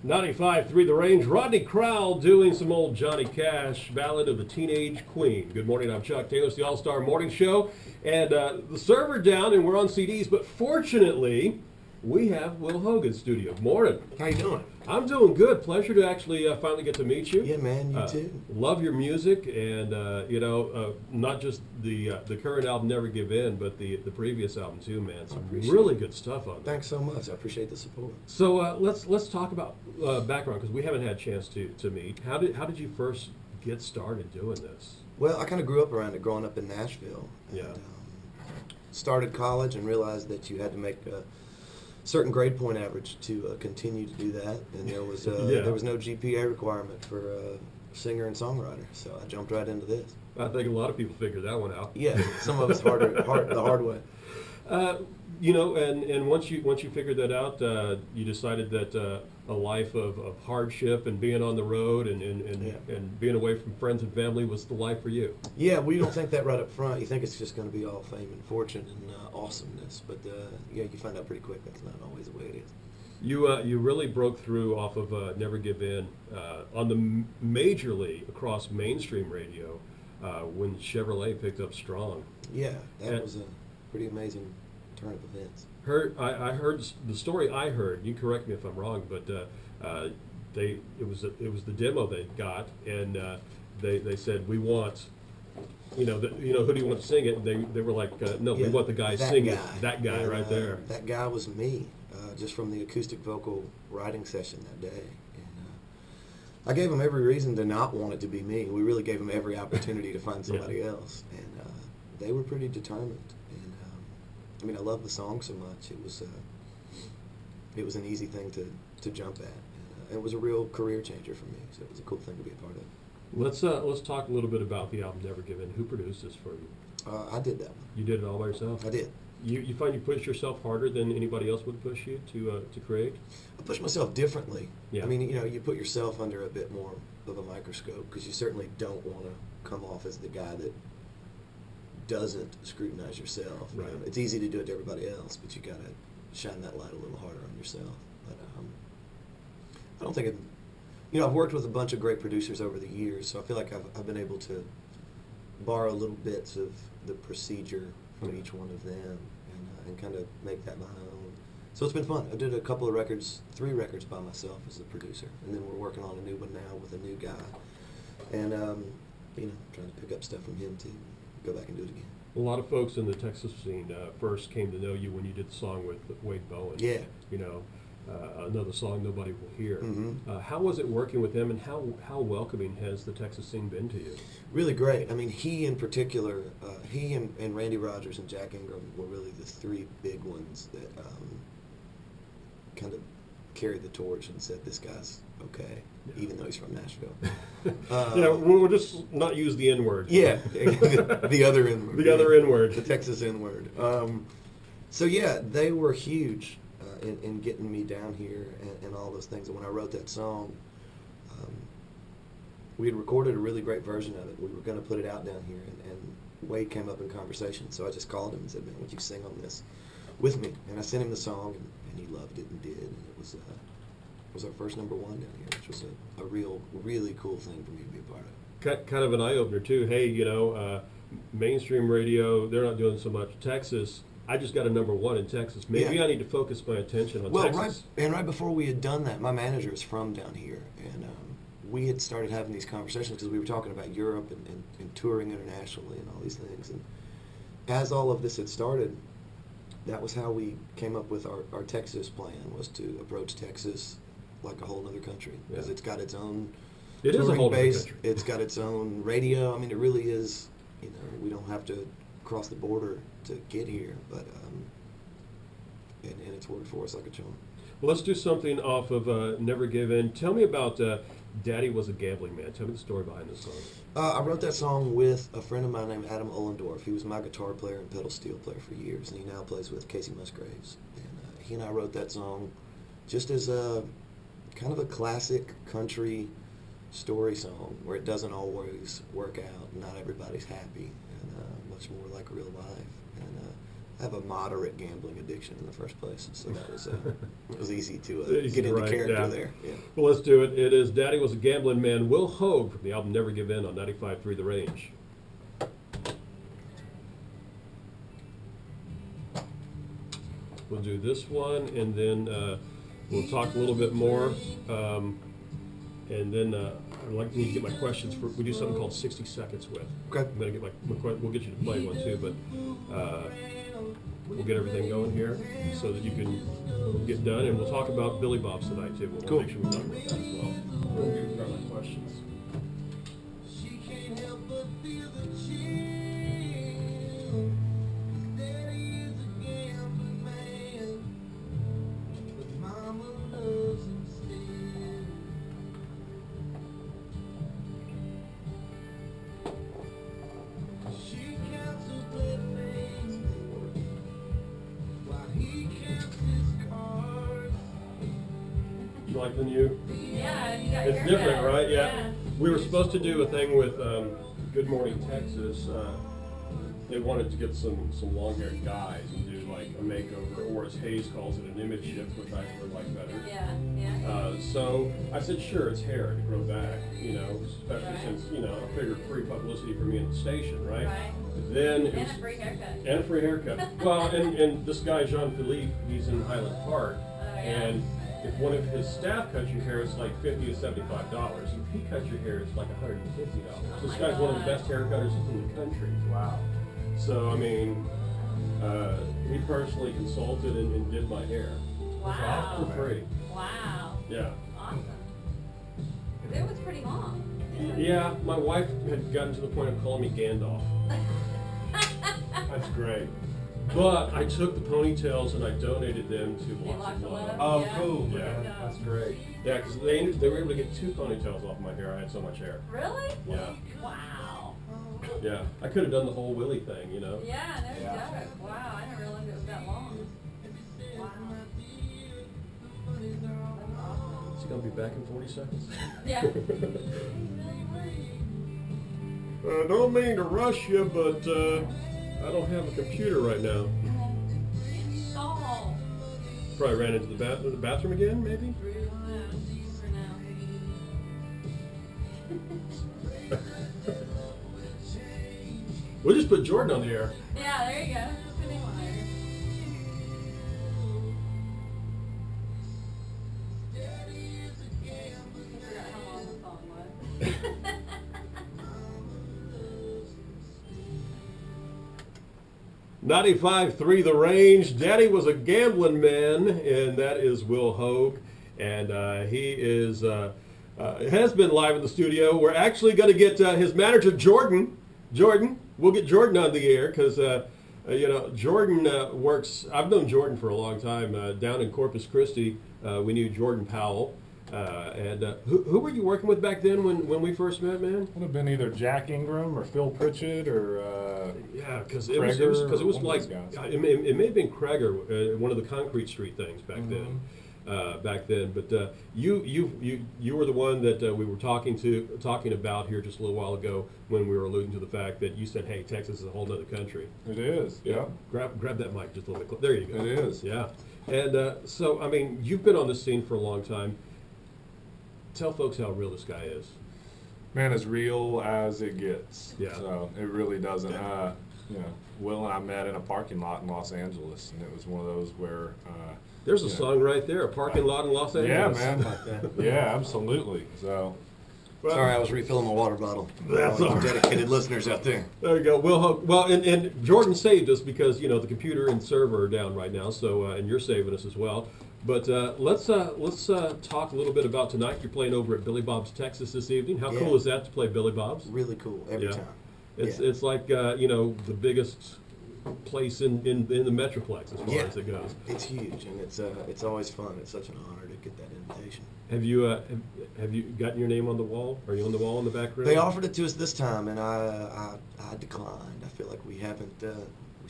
95.3 The Range. Rodney Crowell doing some old Johnny Cash, Ballad of the Teenage Queen. Good morning, I'm Chuck Taylor. It's the All-Star Morning Show. And the server down and we're on CDs, but fortunately, we have Will Hoge in studio. Morning. How you doing? I'm doing good. Pleasure to actually finally get to meet you. Yeah, man, you too. Love your music, and not just the current album, Never Give In, but the previous album too, man. Some really good stuff on there. Thanks so much. I appreciate the support. So let's talk about background, because we haven't had a chance to meet. How did you first get started doing this? Well, I kind of grew up around it, growing up in Nashville. Yeah. And, started college and realized that you had to make a certain grade point average to continue to do that, and there was no GPA requirement for a singer and songwriter, so I jumped right into this. I think a lot of people figured that one out. Yeah, some of us the hard way. And once you figured that out, you decided that a life of hardship and being on the road and being away from friends and family was the life for you. Yeah, well, you don't think that right up front. You think it's just going to be all fame and fortune and awesomeness, but you find out pretty quick that's not always the way it is. You really broke through off of Never Give In on the majorly across mainstream radio when Chevrolet picked up Strong. Yeah, that was a pretty amazing turn of events. I heard the story. I heard. You correct me if I'm wrong, but it was the demo they got, and they said, we want, who do you want to sing it? And they were like, no, we want the guy singing it. That guy right there. That guy was me, just from the acoustic vocal writing session that day. And I gave him every reason to not want it to be me. We really gave him every opportunity to find somebody else, and they were pretty determined. And I love the song so much. It was an easy thing to jump at. And, it was a real career changer for me, so it was a cool thing to be a part of. Let's talk a little bit about the album Never Give In. Who produced this for you? I did that one. You did it all by yourself? I did. You find you push yourself harder than anybody else would push you to create? I push myself differently. Yeah. You put yourself under a bit more of a microscope, because you certainly don't want to come off as the guy that doesn't scrutinize yourself. Right. It's easy to do it to everybody else, but you got to shine that light a little harder on yourself. But I don't think I've worked with a bunch of great producers over the years, so I feel like I've been able to borrow little bits of the procedure from each one of them and kind of make that my own. So it's been fun. I did a couple of records, 3 records by myself as a producer, and then we're working on a new one now with a new guy, and trying to pick up stuff from him too. Go back and do it again. A lot of folks in the Texas scene first came to know you when you did the song with Wade Bowen. Yeah. Another song nobody will hear. Mm-hmm. How was it working with him, and how welcoming has the Texas scene been to you? Really great. He in particular, he and Randy Rogers and Jack Ingram were really the 3 big ones that kind of carried the torch and said, this guy's okay, even though he's from Nashville. We'll just not use the N-word. Yeah, the other N-word. The other N-word. The Texas N-word. So yeah, they were huge in getting me down here and all those things. And when I wrote that song, we had recorded a really great version of it. We were going to put it out down here, and Wade came up in conversation. So I just called him and said, man, would you sing on this with me? And I sent him the song, and he loved it and did. And it was our first #1 down here, which was a really cool thing for me to be a part of. Kind of an eye-opener, too. Hey, mainstream radio, they're not doing so much. Texas, I just got a #1 in Texas. Maybe I need to focus my attention on Texas. Right before we had done that, my manager is from down here, and we had started having these conversations because we were talking about Europe and touring internationally and all these things. And as all of this had started, that was how we came up with our Texas plan, was to approach Texas like a whole other country, because it's got its own touring base, it's got its own radio. It really is, we don't have to cross the border to get here, but and it's worked for us like a charm. Well, let's do something off of Never Give In. Tell me about Daddy Was a Gambling Man. Tell me the story behind this song. I wrote that song with a friend of mine named Adam Ollendorf. He was my guitar player and pedal steel player for years, and he now plays with Casey Musgraves. And he and I wrote that song just as a kind of a classic country story song where it doesn't always work out, not everybody's happy, and much more like real life. And have a moderate gambling addiction in the first place, so that was it was easy to Easy get to into write, character yeah. there. Yeah. Well, let's do it. It is Daddy Was a Gambling Man, Will Hoge from the album Never Give In on 95.3 The Range. We'll do this one, and then we'll talk a little bit more. And then I'd need to get my questions for. We do something called 60 Seconds with. Okay. I'm gonna get we'll get you to play one too, but we'll get everything going here so that you can get done, and we'll talk about Billy Bob's tonight too. We'll Cool. make sure we talk about that as well. We'll get my questions. You like the new? Yeah, you got It's your different, haircut. right? Yeah. We were supposed to do a thing with Good Morning Texas. They wanted to get some long-haired guys and do like a makeover, or as Hayes calls it, an image shift, which I would like better. Yeah. So I said, sure, it's hair to grow back, especially Right. since, I figured free publicity for me in the station, right? Right. Then it And was, a free haircut. and a free haircut. Well, and this guy, Jean-Philippe, he's in Highland Park, yeah. and if one of his staff cuts your hair, it's like $50 to $75. If he cuts your hair, it's like $150. Oh This my guy's one of the God. best haircutters in the country. Wow. So, I mean, he personally consulted and did my hair. Wow. For free. Wow. Yeah. Awesome. It was pretty long. Yeah, my wife had gotten to the point of calling me Gandalf. That's great. But I took the ponytails and I donated them to Lots Lots of of Love. Love. Oh, Yeah. cool. Yeah. That's great. Yeah, because they were able to get 2 ponytails off my hair. I had so much hair. Really? Yeah. Wow. Yeah, I could have done the whole Willie thing, Yeah, no Yeah. joke. Wow, I didn't realize it was that long. Wow. That's awesome. Is he gonna be back in 40 seconds? Yeah. Don't mean to rush you, but I don't have a computer right now. Install. Probably ran into the bathroom again, maybe. We'll just put Jordan on the air. Yeah, there you go. Just put him on there. I forgot how long the song was. 95.3 The Range. Daddy Was a Gambling Man, and that is Will Hoge, and he is has been live in the studio. We're actually going to get his manager Jordan. We'll get Jordan on the air because Jordan works. I've known Jordan for a long time down in Corpus Christi. We knew Jordan Powell. Who were you working with back then when we first met, man? Would have been either Jack Ingram or Phil Pritchett or Yeah, because it was Kreger, like one of those guys. it may have been Kreger, one of the Concrete Street things back then. But you were the one that we were talking about here just a little while ago when we were alluding to the fact that you said, "Hey, Texas is a whole other country." it is. Yeah. Grab that mic just a little bit. There you go. It is. Yeah. And so, I mean, you've been on this scene for a long time. Tell folks how real this guy is. Man, as real as it gets. Yeah. So it really doesn't. Will and I met in a parking lot in Los Angeles, and it was one of those where. There's a song right there, a parking lot in Los Yeah, Angeles. man. Like that. Yeah, absolutely. So. Well, Sorry, I was refilling my water bottle. That's All you all right. dedicated listeners out there. There you go. Well, and Jordan saved us because the computer and server are down right now. So and you're saving us as well. But let's talk a little bit about tonight. You're playing over at Billy Bob's Texas this evening. How Yeah. cool is that to play Billy Bob's? Really cool every Yeah. time. It's like the biggest place in the Metroplex as far Yeah. as it goes. It's huge, and it's always fun. It's such an honor to get that invitation. Have you gotten your name on the wall? Are you on the wall in the background? They offered it to us this time, and I declined. I feel like we still haven't gotten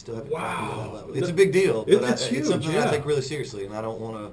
to that Wow. level. It's a big deal, but It's huge, it's something that yeah. I take really seriously, and I don't want to.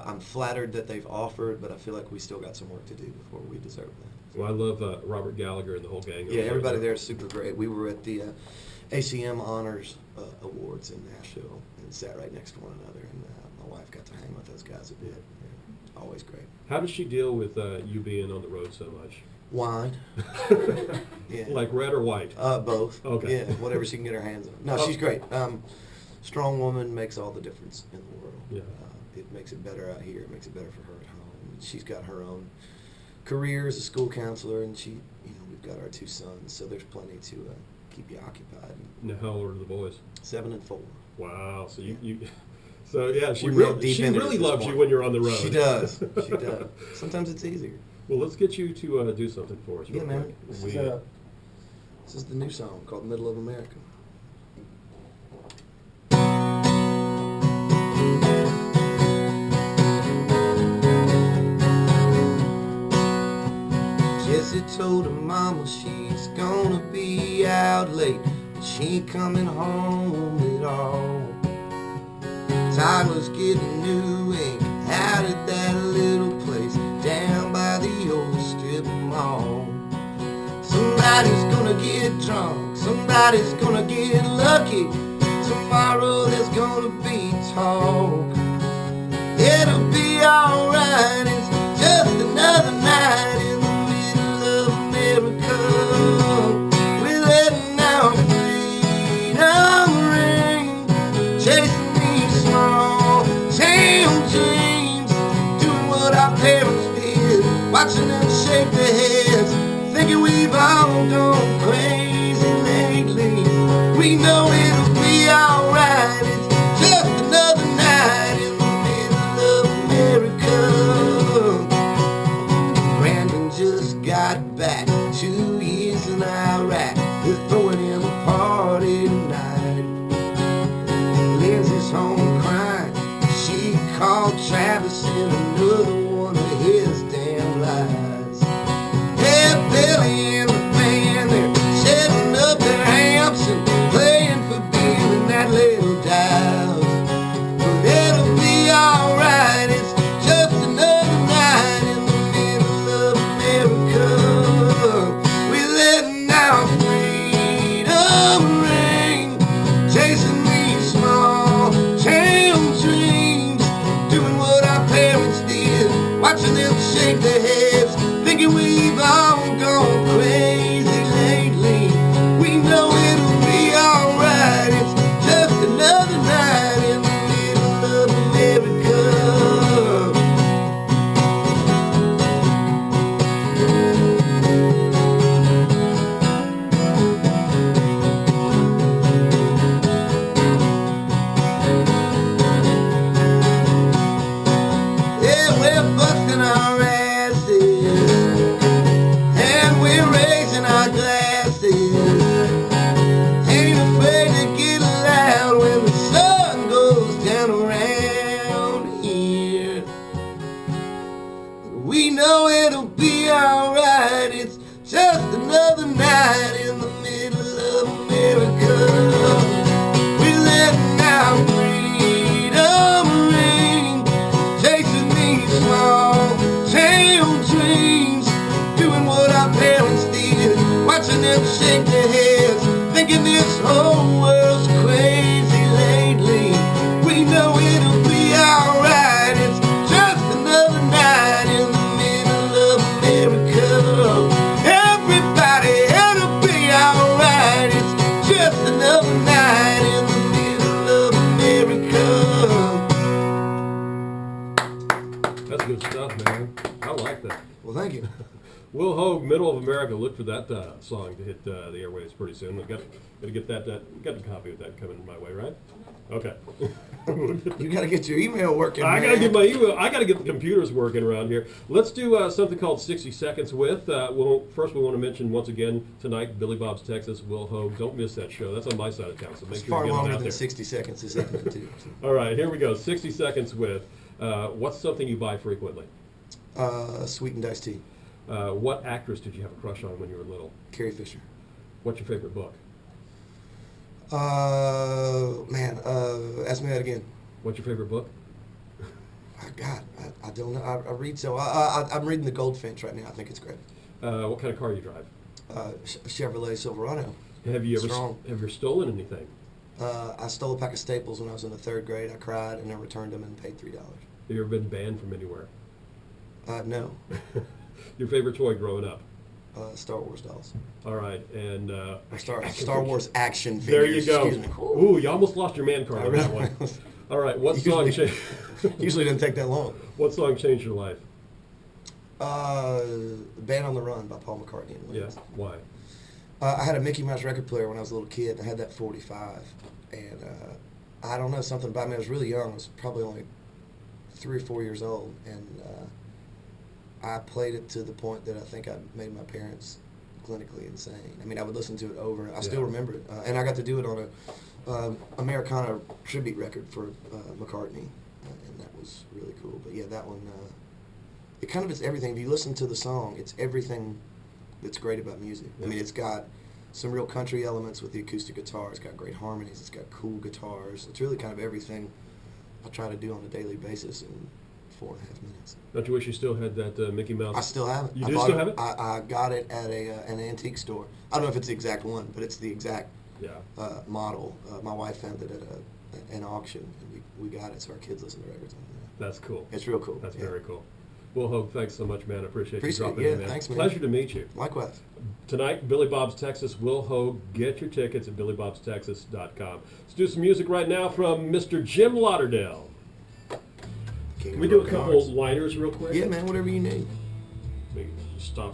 I'm flattered that they've offered, but I feel like we still got some work to do before we deserve that. Well, I love Robert Gallagher and the whole gang. Yeah, everybody there is super great. We were at the ACM Honors Awards in Nashville and sat right next to one another. And my wife got to hang with those guys a bit. Yeah, always great. How does she deal with you being on the road so much? Wine. Yeah. Like red or white? Both. Okay. Yeah, whatever she can get her hands on. No, she's great. Strong woman makes all the difference in the world. Yeah. It makes it better out here. It makes it better for her at home. She's got her own career as a school counselor, and we've got our 2 sons, so there's plenty to keep you occupied. Now, how old are the boys? 7 and 4. Wow. So so yeah, she We're real really, deep she into it really at this loves you point. when you're on the road. She does. She does. Sometimes it's easier. Well, let's get you to do something for us. Yeah, real man. quick. This is the new song called "Middle of America." Jessie told her mama she's gonna be out late, but she ain't coming home at all. Tyler's getting new ink out at that little place down by the old strip mall. Somebody's gonna get drunk, somebody's gonna get lucky. Tomorrow there's gonna be talk. It'll be alright, it's just another night in the middle of America. We're letting our freedom ring, chasing these small town dreams, doing what our parents did, watching them shake their heads, thinking we've all gone crazy lately. We know it'll be alright, it's just another night in the middle of America. Brandon just got back, 2 years in Iraq. They're throwing him a party tonight. Lindsay's home crying, she called Travis in another one of his damn lies. Yeah, Billy and the band, they're setting up their amps and playing for Bill in that little dive. But it'll be alright, it's just another night in the middle of America. We're letting our freedom ring, chasing these small town dreams, doing what our parents did, watching them shake their heads, thinking we've all gone crazy lately. We know it'll be alright, it's just another night in the middle of America. Yeah, we're busting our asses, and we're raising our glasses. Ain't afraid to get loud when the sun goes down around here. We know it'll be alright, it's just another night in the middle of America. We're letting our freedom ring, chasing these small town dreams, doing what our parents did, watching them shake their heads, thinking this whole world's crazy lately. We know it'll be alright, it's just another night in the middle of America. Everybody, it'll be alright, it's just another night in the middle of America. That's good stuff, man. I like that. Well, thank you. Will Hoge, Middle of America. Look for that song to hit the airwaves pretty soon. We've got to get that. Got a copy of that coming my way, right? Okay. You gotta get your email working. I man. gotta get my email. I gotta get the computers working around here. Let's do something called 60 Seconds with. First, we want to mention once again tonight, Billy Bob's Texas, Will Hoge. Don't miss that show. That's on my side of town, so make It's sure far you get longer it out than there. 60 seconds this evening, too. All right, here we go. 60 Seconds with. What's something you buy frequently? Sweetened iced tea. What actress did you have a crush on when you were little? Carrie Fisher. What's your favorite book? Ask me that again. What's your favorite book? God, I don't know. I read so. I'm reading The Goldfinch right now. I think it's great. What kind of car do you drive? Chevrolet Silverado. Have you ever Strong. stolen anything? I stole a pack of Staples when I was in the 3rd grade. I cried and I returned them and paid $3. Have you ever been banned from anywhere? No. Your favorite toy growing up? Star Wars dolls. All right, and Or Star Wars action there figures. you go. Excuse me. Ooh, you almost lost your man card on that one. All right, what song Usually- changed? Usually didn't take that long. What song changed your life? Band on the Run by Paul McCartney and Yeah, Wings. why? I had a Mickey Mouse record player when I was a little kid. I had that 45, and I don't know, something about me. I was really young. I was probably only 3 or 4 years old, and I played it to the point that I think I made my parents clinically insane. I mean, I would listen to it over. I still Yeah. remember it, and I got to do it on a Americana tribute record for McCartney, and that was really cool. But yeah, that one, it kind of is everything. If you listen to the song, it's everything that's great about music. I mean, it's got some real country elements with the acoustic guitar. It's got great harmonies. It's got cool guitars. It's really kind of everything I try to do on a daily basis in 4.5 minutes. Don't you wish you still had that Mickey Mouse? I still have it. You I do bought still have it? I got it at an antique store. I don't know if it's the exact one, but it's the exact Yeah. model. My wife found it at an auction, and we got it, so our kids listen to records on it. That's cool. It's real cool. That's yeah. very cool. Will Hoge, thanks so much, man. I appreciate Appreciate you it. dropping Yeah, in, man. thanks, man. Pleasure to meet you. Likewise. Tonight, Billy Bob's Texas, Will Hoge. Get your tickets at billybobstexas.com. Let's do some music right now from Mr. Jim Lauderdale. King Can of we do a broken couple hearts. liners real quick? Yeah, man, whatever you need. Let me stop.